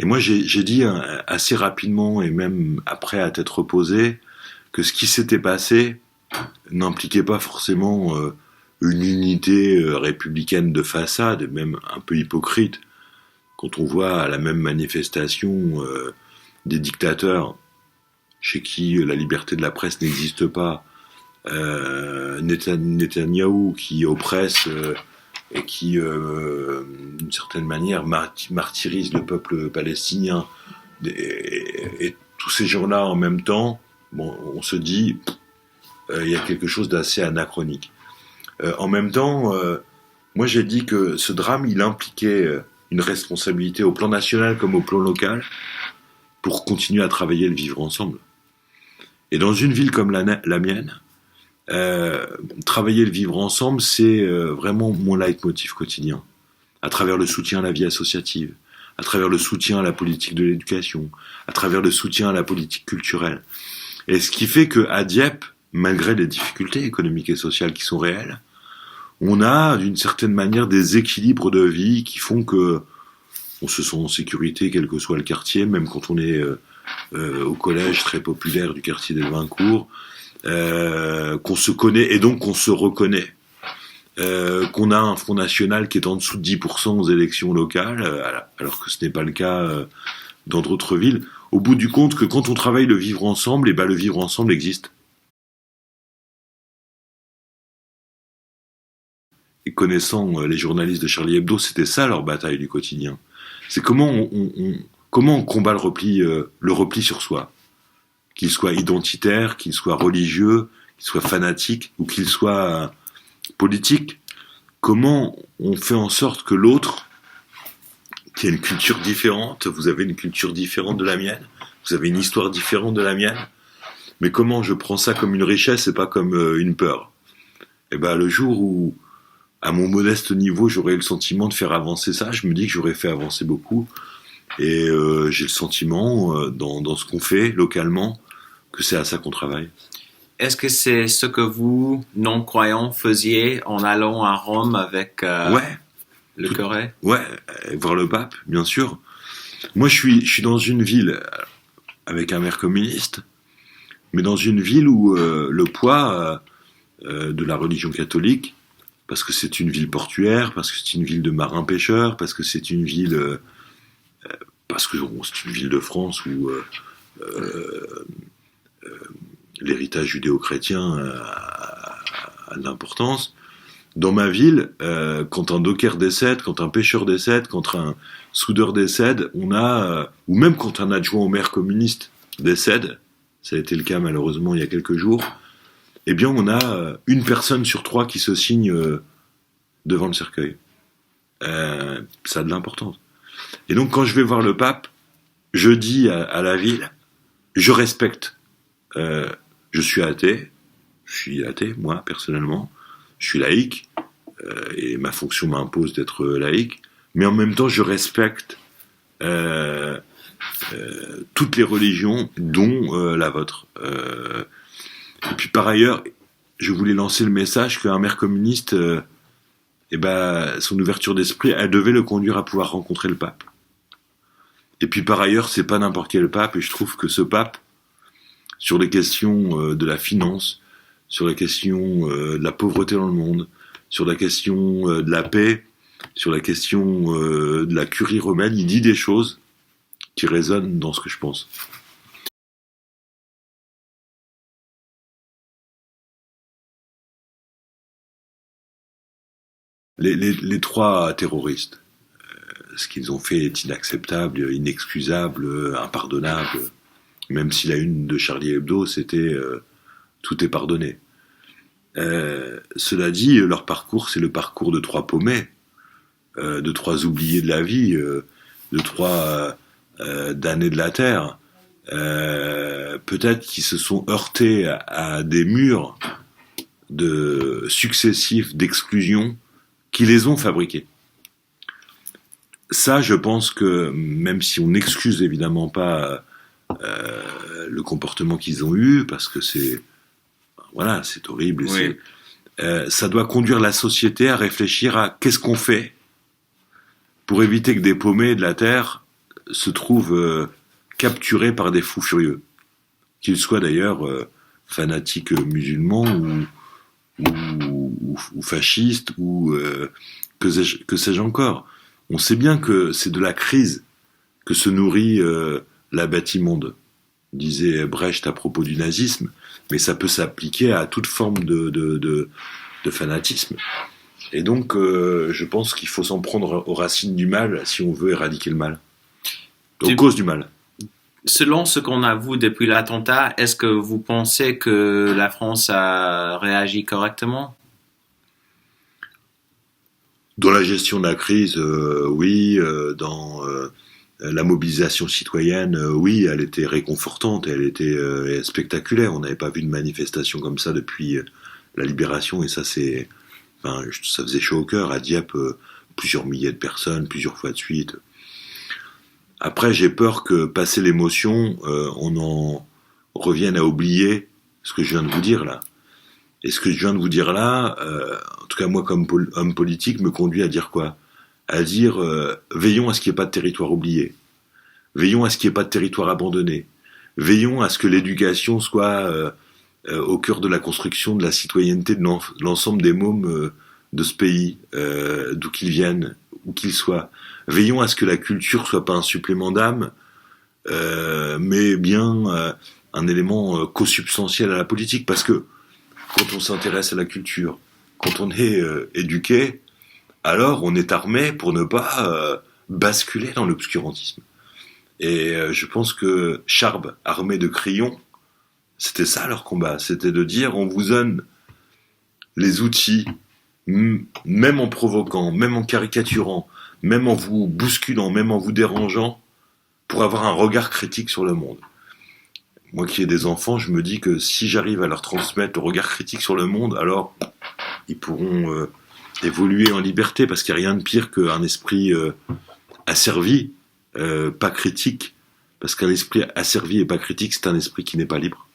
Et moi, j'ai dit assez rapidement, et même après à tête reposée, que ce qui s'était passé n'impliquait pas forcément une unité républicaine de façade, même un peu hypocrite. Quand on voit à la même manifestation des dictateurs chez qui la liberté de la presse n'existe pas, Netanyahou qui oppresse et qui, d'une certaine manière, martyrise le peuple palestinien, et tous ces gens-là en même temps, bon, on se dit, il y a quelque chose d'assez anachronique. En même temps, moi j'ai dit que ce drame, il impliquait une responsabilité au plan national comme au plan local pour continuer à travailler le vivre ensemble. Et dans une ville comme la mienne, travailler le vivre ensemble, c'est vraiment mon leitmotiv quotidien, à travers le soutien à la vie associative, à travers le soutien à la politique de l'éducation, à travers le soutien à la politique culturelle. Et ce qui fait qu'à Dieppe, malgré les difficultés économiques et sociales qui sont réelles, on a d'une certaine manière des équilibres de vie qui font que on se sent en sécurité quel que soit le quartier, même quand on est au collège très populaire du quartier des Vincourt, qu'on se connaît et donc qu'on se reconnaît, qu'on a un Front National qui est en dessous de 10% aux élections locales, alors que ce n'est pas le cas dans d'autres villes. Au bout du compte, que quand on travaille le vivre ensemble, et ben le vivre ensemble existe. Et connaissant les journalistes de Charlie Hebdo, c'était ça leur bataille du quotidien. C'est comment on combat le repli sur soi, qu'il soit identitaire, qu'il soit religieux, qu'il soit fanatique ou qu'il soit politique. Comment on fait en sorte que l'autre, qui a une culture différente, vous avez une culture différente de la mienne, vous avez une histoire différente de la mienne, mais comment je prends ça comme une richesse et pas comme une peur. Et ben le jour où, à mon modeste niveau, j'aurais le sentiment de faire avancer ça, je me dis que j'aurais fait avancer beaucoup. Et j'ai le sentiment, dans ce qu'on fait localement, que c'est à ça qu'on travaille. Est-ce que c'est ce que vous, non-croyants, faisiez en allant à Rome avec le curé ? Ouais, voir le pape, bien sûr. Moi, je suis dans une ville avec un maire communiste, mais dans une ville où le poids de la religion catholique, parce que c'est une ville portuaire, parce que c'est une ville de marins-pêcheurs, parce que c'est une ville... parce que c'est une ville de France où l'héritage judéo-chrétien a de l'importance. Dans ma ville, quand un docker décède, quand un pêcheur décède, quand un soudeur décède, on a, ou même quand un adjoint au maire communiste décède, ça a été le cas malheureusement il y a quelques jours, eh bien on a une personne sur 3 qui se signe devant le cercueil. Ça a de l'importance. Et donc quand je vais voir le pape, je dis à la ville, je respecte, je suis athée, moi personnellement, je suis laïque, et ma fonction m'impose d'être laïque, mais en même temps je respecte toutes les religions, dont la vôtre. Et puis par ailleurs, je voulais lancer le message qu'un maire communiste, son ouverture d'esprit, elle devait le conduire à pouvoir rencontrer le pape. Et puis par ailleurs, c'est pas n'importe quel pape, et je trouve que ce pape, sur les questions de la finance, sur la question de la pauvreté dans le monde, sur la question de la paix, sur la question de la curie romaine, il dit des choses qui résonnent dans ce que je pense. Les 3 terroristes, ce qu'ils ont fait est inacceptable, inexcusable, impardonnable. Même si la une de Charlie Hebdo, c'était tout est pardonné. Cela dit, leur parcours, c'est le parcours de 3 paumés, de 3 oubliés de la vie, de 3 damnés de la terre. Peut-être qu'ils se sont heurtés à des murs successifs d'exclusion qui les ont fabriqués. Ça, je pense que, même si on n'excuse évidemment pas le comportement qu'ils ont eu, parce que c'est horrible, oui. Ça doit conduire la société à réfléchir à qu'est-ce qu'on fait pour éviter que des paumés de la terre se trouvent capturés par des fous furieux, qu'ils soient d'ailleurs fanatiques musulmans ou fascistes ou que sais-je encore. On sait bien que c'est de la crise que se nourrit la bâtimonde, disait Brecht à propos du nazisme, mais ça peut s'appliquer à toute forme de fanatisme. Et donc, je pense qu'il faut s'en prendre aux racines du mal si on veut éradiquer le mal, aux causes du mal. Selon ce qu'on a vu depuis l'attentat, est-ce que vous pensez que la France a réagi correctement? Dans la gestion de la crise, oui. Dans la mobilisation citoyenne, oui, elle était réconfortante, elle était spectaculaire. On n'avait pas vu de manifestation comme ça depuis la libération, et ça, ça faisait chaud au cœur. À Dieppe, plusieurs milliers de personnes, plusieurs fois de suite. Après, j'ai peur que, passé l'émotion, on en revienne à oublier ce que je viens de vous dire là. Et ce que je viens de vous dire là, en tout cas moi comme homme politique, me conduit à dire quoi? À dire, veillons à ce qu'il n'y ait pas de territoire oublié. Veillons à ce qu'il n'y ait pas de territoire abandonné. Veillons à ce que l'éducation soit au cœur de la construction de la citoyenneté de l'ensemble des mômes de ce pays, d'où qu'ils viennent, où qu'ils soient. Veillons à ce que la culture soit pas un supplément d'âme, mais bien un élément co-substantiel à la politique. Parce que quand on s'intéresse à la culture, quand on est éduqué, alors on est armé pour ne pas basculer dans l'obscurantisme. Et je pense que Charb, armé de crayons, c'était ça leur combat. C'était de dire, on vous donne les outils, même en provoquant, même en caricaturant, même en vous bousculant, même en vous dérangeant, pour avoir un regard critique sur le monde. Moi qui ai des enfants, je me dis que si j'arrive à leur transmettre le regard critique sur le monde, alors ils pourront évoluer en liberté, parce qu'il n'y a rien de pire qu'un esprit asservi, pas critique, parce qu'un esprit asservi et pas critique, c'est un esprit qui n'est pas libre.